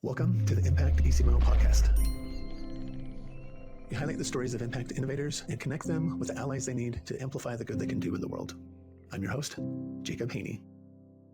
Welcome to the Impact ECMO podcast. We highlight the stories of impact innovators and connect them with the allies they need to amplify the good they can do in the world. I'm your host, Jacob Haney.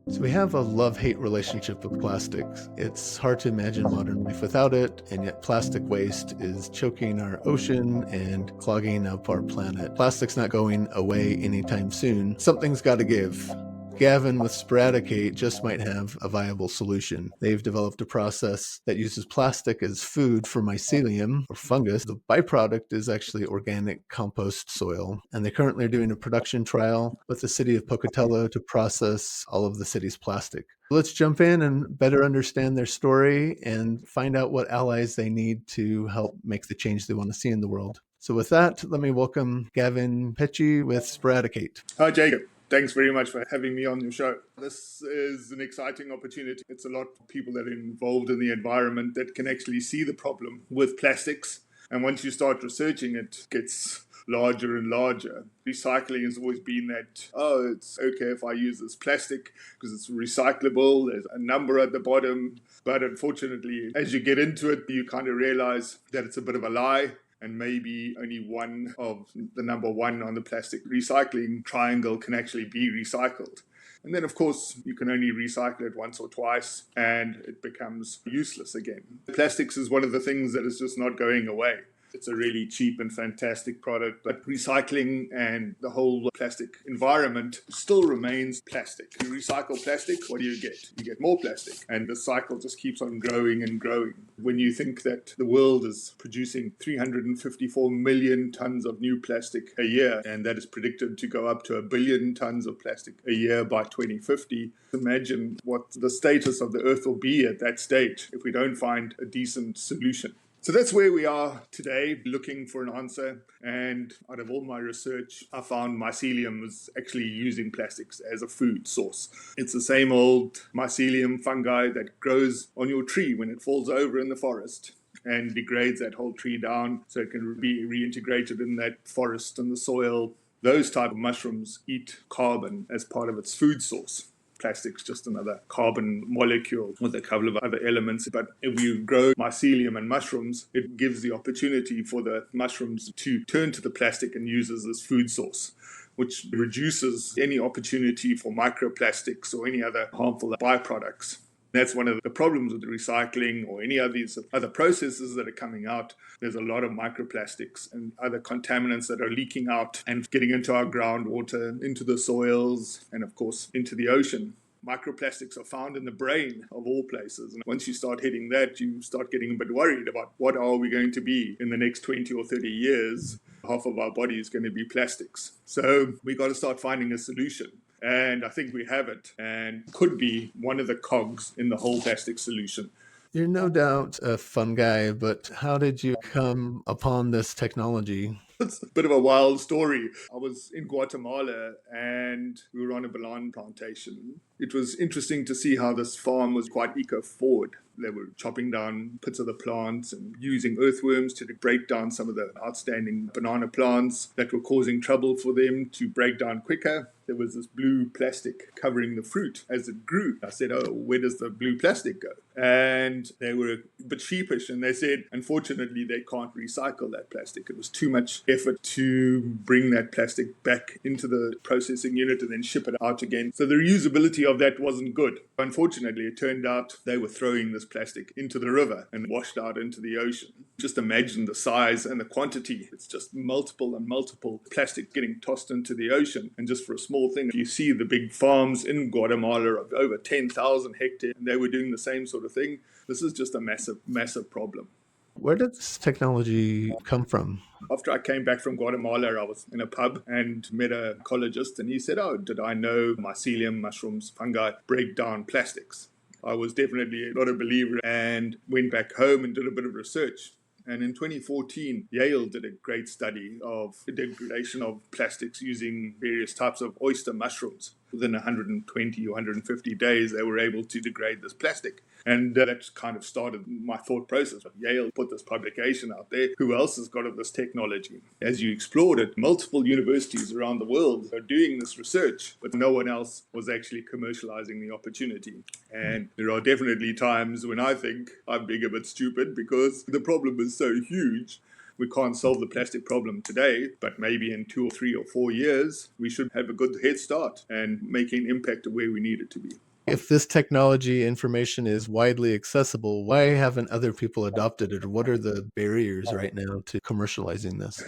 So we have a love-hate relationship with plastics. It's hard to imagine modern life without it, and yet plastic waste is choking our ocean and clogging up our planet. Plastic's not going away anytime soon. Something's got to give. Gavin with Sporadicate just might have a viable solution. They've developed a process that uses plastic as food for mycelium, or fungus. The byproduct is actually organic compost soil, and they currently are doing a production trial with the city of Pocatello to process all of the city's plastic. Let's jump in and better understand their story and find out what allies they need to help make the change they want to see in the world. So with that, let me welcome Gavin Pechy with Sporadicate. Hi, Jacob. Thanks very much for having me on your show. This is an exciting opportunity. It's a lot of people that are involved in the environment that can actually see the problem with plastics. And once you start researching, it gets larger and larger. Recycling has always been that, it's okay if I use this plastic because it's recyclable. There's a number at the bottom. But unfortunately, as you get into it, you kind of realize that it's a bit of a lie. And maybe only one of the number one on the plastic recycling triangle can actually be recycled. And then, of course, you can only recycle it once or twice and it becomes useless again. Plastics is one of the things that is just not going away. It's a really cheap and fantastic product, but recycling and the whole plastic environment still remains plastic. You recycle plastic, what do you get? You get more plastic. And the cycle just keeps on growing and growing. When you think that the world is producing 354 million tons of new plastic a year, and that is predicted to go up to 1 billion tons of plastic a year by 2050, imagine what the status of the Earth will be at that stage if we don't find a decent solution. So that's where we are today, looking for an answer. And out of all my research, I found mycelium was actually using plastics as a food source. It's the same old mycelium fungi that grows on your tree when it falls over in the forest and degrades that whole tree down so it can be reintegrated in that forest and the soil. Those type of mushrooms eat carbon as part of its food source. Plastic's just another carbon molecule with a couple of other elements. But if you grow mycelium and mushrooms, it gives the opportunity for the mushrooms to turn to the plastic and use as this food source, which reduces any opportunity for microplastics or any other harmful byproducts. That's one of the problems with recycling or any of these other processes that are coming out. There's a lot of microplastics and other contaminants that are leaking out and getting into our groundwater, into the soils, and of course, into the ocean. Microplastics are found in the brain of all places. And once you start hitting that, you start getting a bit worried about what are we going to be in the next 20 or 30 years. Half of our body is going to be plastics. So we got to start finding a solution. And I think we have it and could be one of the cogs in the whole plastic solution. You're no doubt a fun guy, but how did you come upon this technology? It's a bit of a wild story. I was in Guatemala and we were on a banana plantation. It was interesting to see how this farm was quite eco-forward. They were chopping down bits of the plants and using earthworms to break down some of the outstanding banana plants that were causing trouble for them to break down quicker. There was this blue plastic covering the fruit as it grew. I said, where does the blue plastic go? And they were a bit sheepish and they said, unfortunately, they can't recycle that plastic. It was too much effort to bring that plastic back into the processing unit and then ship it out again. So the reusability of that wasn't good. Unfortunately, it turned out they were throwing this plastic into the river and washed out into the ocean. Just imagine the size and the quantity. It's just multiple and multiple plastic getting tossed into the ocean. And just for a small thing, you see the big farms in Guatemala of over 10,000 hectares, and they were doing the same sort of thing. This is just a massive, massive problem. Where did this technology come from? After I came back from Guatemala, I was in a pub and met a ecologist, and he said, did I know mycelium, mushrooms, fungi break down plastics? I was definitely not a believer and went back home and did a bit of research. And in 2014, Yale did a great study of the degradation of plastics using various types of oyster mushrooms. Within 120 or 150 days, they were able to degrade this plastic. And that kind of started my thought process. Yale put this publication out there. Who else has got this technology? As you explored it, multiple universities around the world are doing this research, but no one else was actually commercializing the opportunity. And there are definitely times when I think I'm being a bit stupid because the problem is so huge. We can't solve the plastic problem today, but maybe in 2 or 3 or 4 years, we should have a good head start and making impact where we need it to be. If this technology information is widely accessible, why haven't other people adopted it? Or what are the barriers right now to commercializing this?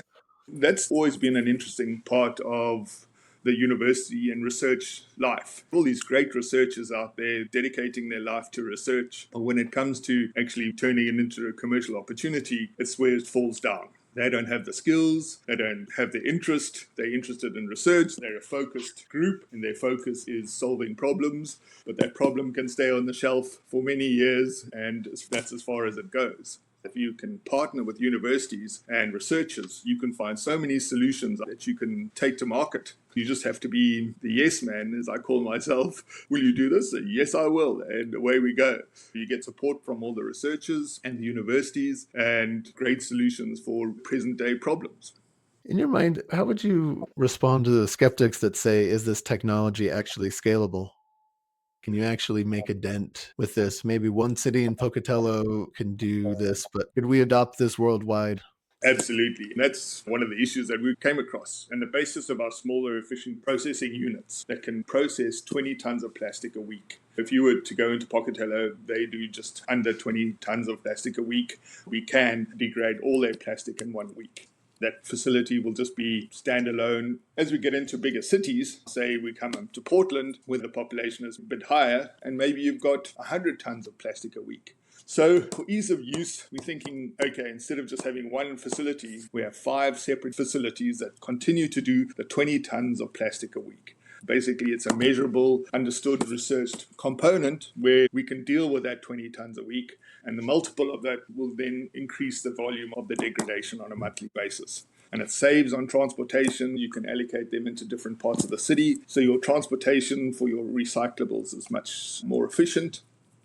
That's always been an interesting part of the university and research life. All these great researchers out there dedicating their life to research. But when it comes to actually turning it into a commercial opportunity, it's where it falls down. They don't have the skills, they don't have the interest, they're interested in research, they're a focused group, and their focus is solving problems, but that problem can stay on the shelf for many years, and that's as far as it goes. If you can partner with universities and researchers, you can find so many solutions that you can take to market. You just have to be the yes man, as I call myself. Will you do this? Yes, I will. And away we go. You get support from all the researchers and the universities and great solutions for present day problems. In your mind, how would you respond to the skeptics that say, is this technology actually scalable? Can you actually make a dent with this? Maybe one city in Pocatello can do this, but could we adopt this worldwide? Absolutely. And that's one of the issues that we came across. And the basis of our smaller, efficient processing units that can process 20 tons of plastic a week. If you were to go into Pocatello, they do just under 20 tons of plastic a week. We can degrade all their plastic in 1 week. That facility will just be standalone. As we get into bigger cities, say we come up to Portland, where the population is a bit higher, and maybe you've got 100 tons of plastic a week. So for ease of use, we're thinking, okay, instead of just having one facility, we have 5 separate facilities that continue to do the 20 tons of plastic a week. Basically, it's a measurable, understood, researched component where we can deal with that 20 tons a week, and the multiple of that will then increase the volume of the degradation on a monthly basis. And it saves on transportation. You can allocate them into different parts of the city, so your transportation for your recyclables is much more efficient.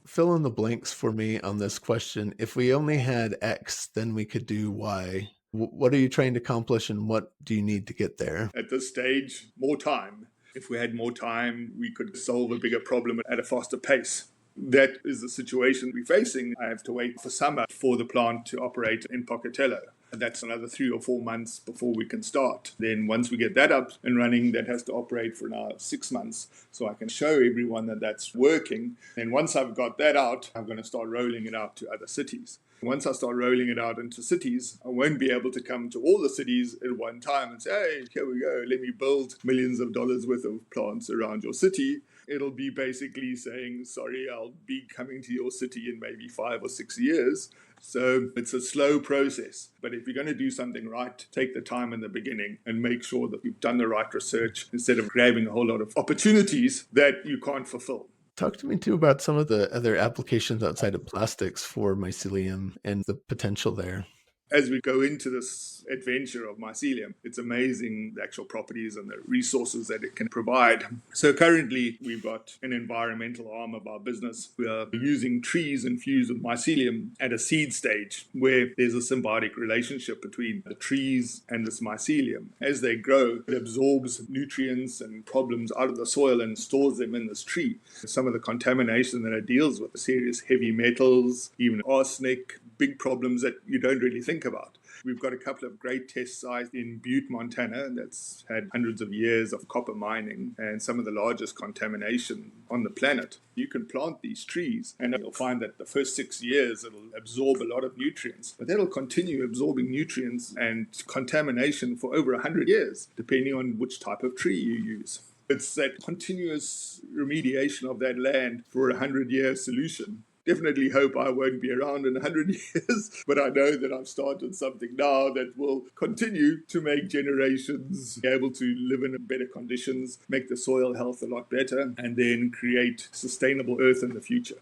Fill in the blanks for me on this question. If we only had X, then we could do Y. What are you trying to accomplish and what do you need to get there? At this stage, more time. If we had more time, we could solve a bigger problem at a faster pace. That is the situation we're facing. I have to wait for summer for the plant to operate in Pocatello. That's another 3 or 4 months before we can start. Then once we get that up and running, that has to operate for now 6 months. So I can show everyone that that's working. And once I've got that out, I'm going to start rolling it out to other cities. Once I start rolling it out into cities, I won't be able to come to all the cities at one time and say, hey, here we go, let me build millions of dollars worth of plants around your city. It'll be basically saying, sorry, I'll be coming to your city in maybe 5 or 6 years. So it's a slow process. But if you're going to do something right, take the time in the beginning and make sure that you've done the right research instead of grabbing a whole lot of opportunities that you can't fulfill. Talk to me too about some of the other applications outside of plastics for mycelium and the potential there. As we go into this adventure of mycelium, it's amazing the actual properties and the resources that it can provide. So currently, we've got an environmental arm of our business. We are using trees infused with mycelium at a seed stage where there's a symbiotic relationship between the trees and this mycelium. As they grow, it absorbs nutrients and problems out of the soil and stores them in this tree. Some of the contamination that it deals with, serious heavy metals, even arsenic, big problems that you don't really think about. We've got a couple of great test sites in Butte, Montana, that's had hundreds of years of copper mining and some of the largest contamination on the planet. You can plant these trees and you'll find that the first 6 years it'll absorb a lot of nutrients, but that'll continue absorbing nutrients and contamination for over 100 years, depending on which type of tree you use. It's that continuous remediation of that land for a 100-year solution. Definitely hope I won't be around in 100 years, but I know that I've started something now that will continue to make generations be able to live in better conditions, make the soil health a lot better, and then create sustainable earth in the future.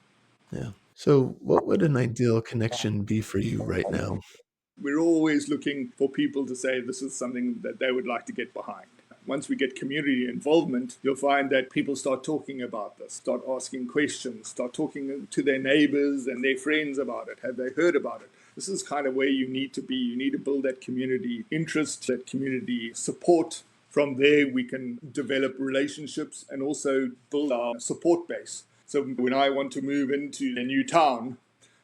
Yeah. So, what would an ideal connection be for you right now? We're always looking for people to say this is something that they would like to get behind. Once we get community involvement, you'll find that people start talking about this, start asking questions, start talking to their neighbors and their friends about it. Have they heard about it? This is kind of where you need to be. You need to build that community interest, that community support. From there, we can develop relationships and also build our support base. So when I want to move into a new town,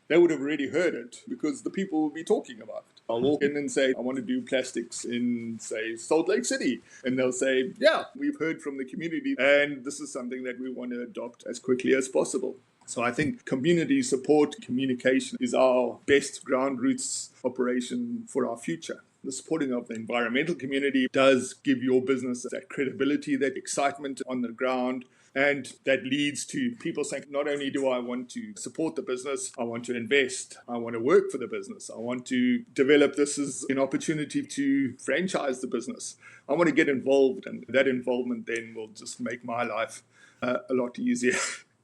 they would have already heard it because the people will be talking about it. I'll walk in and say, I want to do plastics in, say, Salt Lake City. And they'll say, yeah, we've heard from the community and this is something that we want to adopt as quickly as possible. So I think community support, communication is our best ground roots operation for our future. The supporting of the environmental community does give your business that credibility, that excitement on the ground. And that leads to people saying, not only do I want to support the business, I want to invest, I want to work for the business, I want to develop this as an opportunity to franchise the business. I want to get involved, and that involvement then will just make my life a lot easier.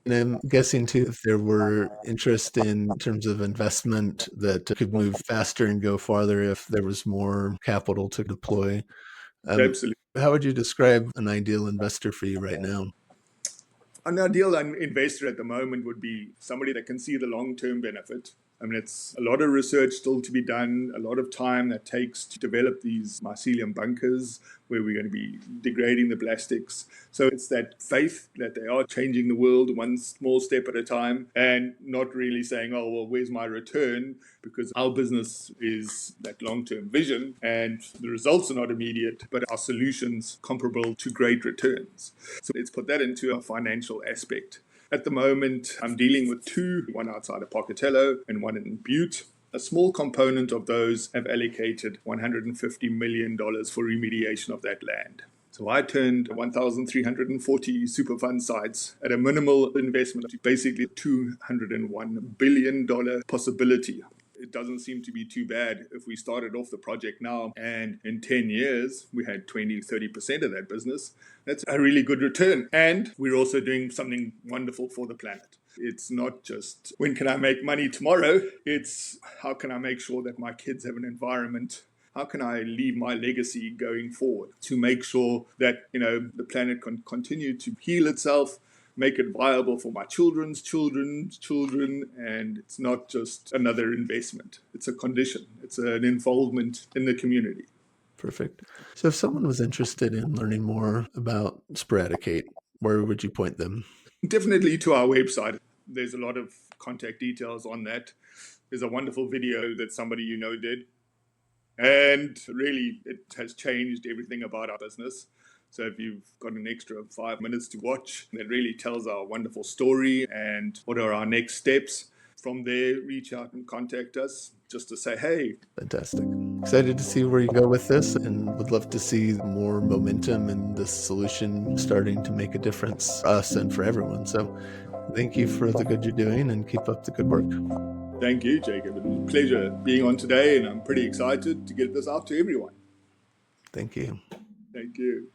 And I'm guessing too, if there were interest in terms of investment that could move faster and go farther if there was more capital to deploy. Absolutely. How would you describe an ideal investor for you right now? An ideal investor at the moment would be somebody that can see the long-term benefit. I mean, it's a lot of research still to be done, a lot of time that takes to develop these mycelium bunkers where we're going to be degrading the plastics. So it's that faith that they are changing the world one small step at a time and not really saying, oh, well, where's my return? Because our business is that long-term vision and the results are not immediate, but our solutions comparable to great returns. So let's put that into a financial aspect. At the moment, I'm dealing with two, one outside of Pocatello and one in Butte. A small component of those have allocated $150 million for remediation of that land. So I turned 1,340 Superfund sites at a minimal investment to basically a $201 billion possibility. It doesn't seem to be too bad if we started off the project now and in 10 years we had 20-30% of that business. That's a really good return. And we're also doing something wonderful for the planet. It's not just when can I make money tomorrow, it's how can I make sure that my kids have an environment. How can I leave my legacy going forward to make sure that, the planet can continue to heal itself, make it viable for my children's children, and it's not just another investment. It's a condition. It's an involvement in the community. Perfect. So if someone was interested in learning more about Sporadicate, where would you point them? Definitely to our website. There's a lot of contact details on that. There's a wonderful video that somebody did. And really, it has changed everything about our business. So if you've got an extra 5 minutes to watch, that really tells our wonderful story and what are our next steps. From there, reach out and contact us just to say, hey. Fantastic. Excited to see where you go with this and would love to see more momentum in this solution starting to make a difference for us and for everyone. So thank you for the good you're doing and keep up the good work. Thank you, Jacob. It was a pleasure being on today, and I'm pretty excited to get this out to everyone. Thank you. Thank you.